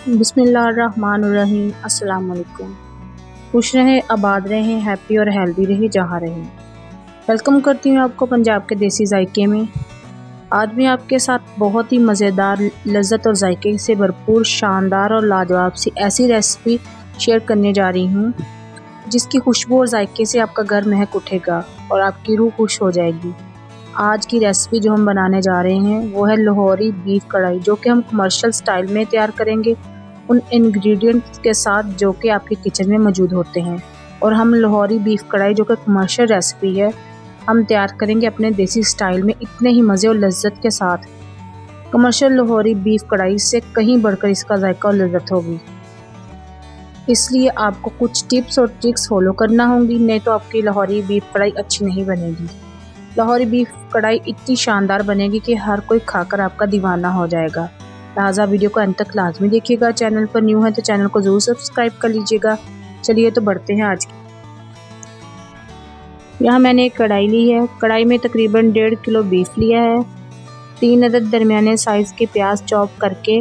बिस्मिल्लाहिर्रहमानिर्रहीम। अस्सलाम वालेकुम। खुश रहें, आबाद रहें, हैप्पी और हेल्दी रहें जहाँ रहें। वेलकम करती हूँ आपको पंजाब के देसी जायके में। आज मैं आपके साथ बहुत ही मज़ेदार, लज़्ज़त और जायके से भरपूर, शानदार और लाजवाब सी ऐसी रेसिपी शेयर करने जा रही हूँ जिसकी खुशबू और जायके से आपका घर महक उठेगा और आपकी रूह खुश हो जाएगी। आज की रेसिपी जो हम बनाने जा रहे हैं वो है लाहौरी बीफ कढ़ाई, जो कि हम कमर्शियल स्टाइल में तैयार करेंगे उन इंग्रेडिएंट्स के साथ जो कि आपके किचन में मौजूद होते हैं। और हम लाहौरी बीफ कढ़ाई, जो कि कमर्शियल रेसिपी है, हम तैयार करेंगे अपने देसी स्टाइल में इतने ही मज़े और लज्जत के साथ। कमर्शियल लाहौरी बीफ कढ़ाई से कहीं बढ़कर इसका जायका और लज्जत होगी। इसलिए आपको कुछ टिप्स और ट्रिक्स फॉलो करना होंगी, नहीं तो आपकी लाहौरी बीफ कढ़ाई अच्छी नहीं बनेगी। लाहौरी बीफ कढ़ाई इतनी शानदार बनेगी कि हर कोई खाकर आपका दीवाना हो जाएगा। लिहाजा वीडियो को अंत तक लाजमी देखिएगा। चैनल पर न्यू है तो चैनल को ज़रूर सब्सक्राइब कर लीजिएगा। चलिए तो बढ़ते हैं आज की। यहाँ मैंने एक कढ़ाई ली है। कढ़ाई में तकरीबन 1.5 किलो बीफ लिया है। 3 अदद दरमियाने साइज़ के प्याज चॉप करके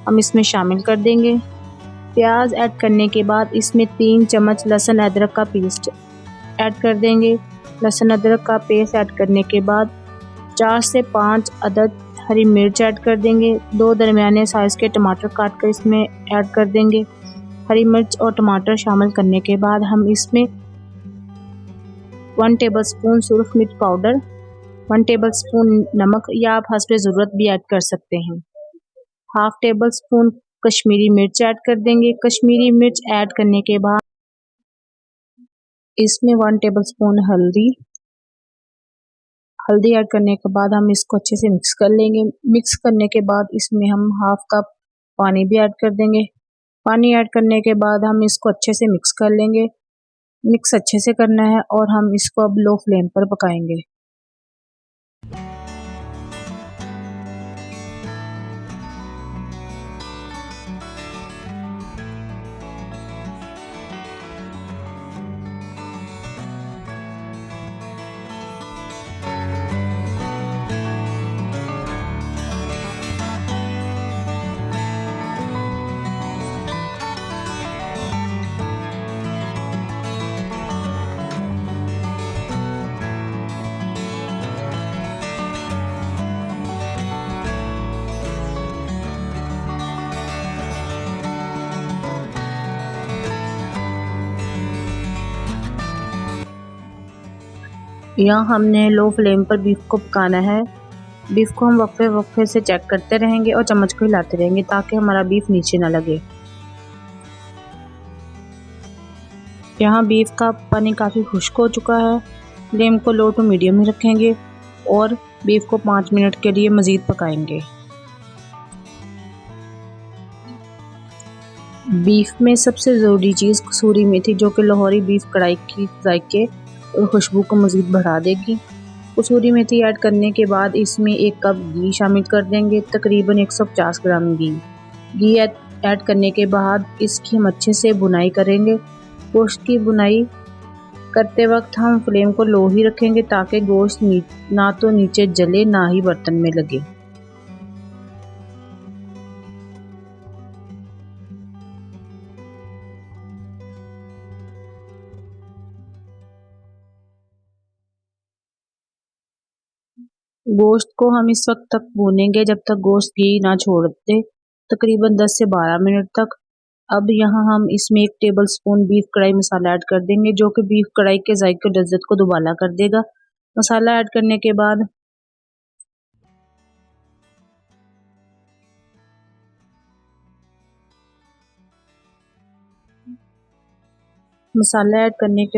हम इसमें शामिल कर देंगे। प्याज ऐड करने के बाद इसमें 3 चम्मच लहसुन अदरक का पेस्ट ऐड कर देंगे। लहसुन अदरक का पेस्ट ऐड करने के बाद 4 से 5 अदद हरी मिर्च ऐड कर देंगे। 2 दरमियाने साइज़ के टमाटर काट कर इसमें ऐड कर देंगे। हरी मिर्च और टमाटर शामिल करने के बाद हम इसमें 1 टेबलस्पून सुरख मिर्च पाउडर, 1 टेबलस्पून नमक या आप हस्ब ज़रूरत भी ऐड कर सकते हैं। 1/2 टेबलस्पून कश्मीरी मिर्च ऐड कर देंगे। कश्मीरी मिर्च ऐड करने के बाद इसमें 1 टेबलस्पून हल्दी ऐड करने के बाद हम इसको अच्छे से मिक्स कर लेंगे। मिक्स करने के बाद इसमें हम 1/2 कप पानी भी ऐड कर देंगे। पानी ऐड करने के बाद हम इसको अच्छे से मिक्स कर लेंगे। मिक्स अच्छे से करना है और हम इसको अब लो फ्लेम पर पकाएंगे। यहाँ हमने लो फ्लेम पर बीफ को पकाना है। बीफ को हम वक्फे वक्फे से चेक करते रहेंगे और चम्मच को हिलाते रहेंगे ताकि हमारा बीफ नीचे ना लगे। यहाँ बीफ का पानी काफ़ी खुश्क हो चुका है। फ्लेम को लो टू मीडियम में रखेंगे और बीफ को 5 मिनट के लिए मज़ीद पकाएंगे। बीफ में सबसे ज़रूरी चीज़ कसूरी मेथी, जो कि लाहौरी बीफ कढ़ाई की जायके और खुशबू को मज़ीद बढ़ा देगी। कसूरी मेथी ऐड करने के बाद इसमें 1 कप घी शामिल कर देंगे, तकरीबन 150 ग्राम घी ऐड करने के बाद इसकी हम अच्छे से भुनाई करेंगे। गोश्त की भुनाई करते वक्त हम फ्लेम को लो ही रखेंगे ताकि गोश्त ना तो नीचे जले ना ही बर्तन में लगे। गोश्त को हम इस वक्त तक भूनेंगे जब तक गोश्त घी ना छोड़ दे, तकरीबन 10 से 12 मिनट तक। अब यहाँ हम इसमें 1 टेबलस्पून बीफ कढ़ाई मसाला ऐड कर देंगे, जो कि बीफ कढ़ाई के जायके और लज्जत को दुबाला कर देगा। मसाला ऐड करने के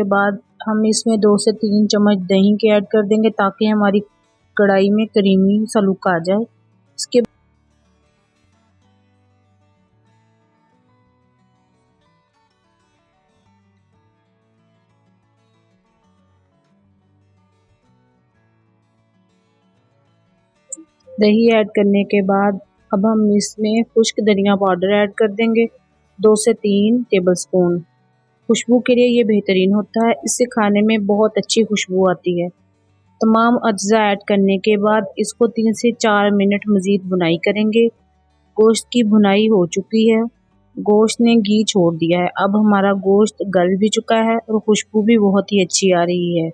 बाद हम इसमें 2 से 3 चम्मच दही के ऐड कर देंगे ताकि हमारी कढ़ाई में क्रीमी सा लुक आ जाए। इसके दही ऐड करने के बाद अब हम इसमें खुश्क धनिया पाउडर ऐड कर देंगे, 2 से 3 टेबलस्पून। खुशबू के लिए ये बेहतरीन होता है, इससे खाने में बहुत अच्छी खुशबू आती है। तमाम अज्जा ऐड करने के बाद इसको 3 से 4 मिनट मज़ीद भुनाई करेंगे। गोश्त की भुनाई हो चुकी है। गोश्त ने घी छोड़ दिया है। अब हमारा गोश्त गल भी चुका है और खुशबू भी बहुत ही अच्छी आ रही है।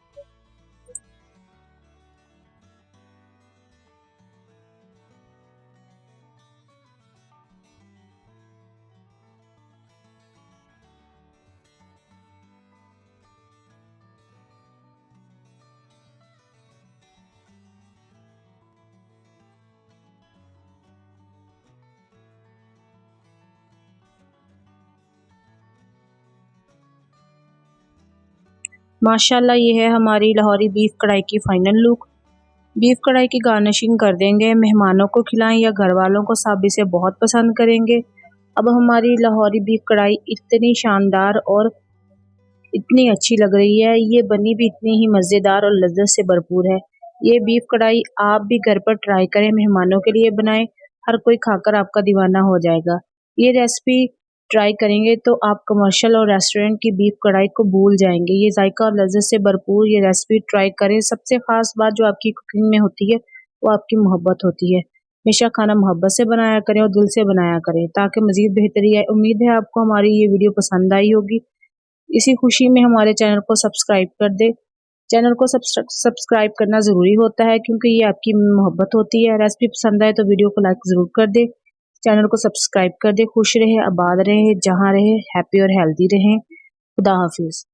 माशाल्लाह ये है हमारी लाहौरी बीफ कढ़ाई की फाइनल लुक। बीफ कढ़ाई की गार्निशिंग कर देंगे, मेहमानों को खिलाएं या घर वालों को, सब इसे बहुत पसंद करेंगे। अब हमारी लाहौरी बीफ कढ़ाई इतनी शानदार और इतनी अच्छी लग रही है, ये बनी भी इतनी ही मज़ेदार और लज्जत से भरपूर है। ये बीफ कढ़ाई आप भी घर पर ट्राई करें, मेहमानों के लिए बनाएं, हर कोई खाकर आपका दीवाना हो जाएगा। ये रेसिपी ट्राई करेंगे तो आप कमर्शियल और रेस्टोरेंट की बीफ कढ़ाई को भूल जाएंगे। ये जायका और लज्जत से भरपूर ये रेसिपी ट्राई करें। सबसे खास बात जो आपकी कुकिंग में होती है वो आपकी मोहब्बत होती है। हमेशा खाना मोहब्बत से बनाया करें और दिल से बनाया करें ताकि मज़ीद बेहतरी आए। उम्मीद है आपको हमारी ये वीडियो पसंद आई होगी। इसी खुशी में हमारे चैनल को सब्सक्राइब कर दे। चैनल को सब्सक्राइब करना ज़रूरी होता है क्योंकि ये आपकी मोहब्बत होती है। रेसिपी पसंद आए तो वीडियो को लाइक ज़रूर कर दे, चैनल को सब्सक्राइब कर दे। खुश रहे, आबाद रहे, जहाँ रहे, हैप्पी और हेल्दी रहें। खुदा हाफिज़।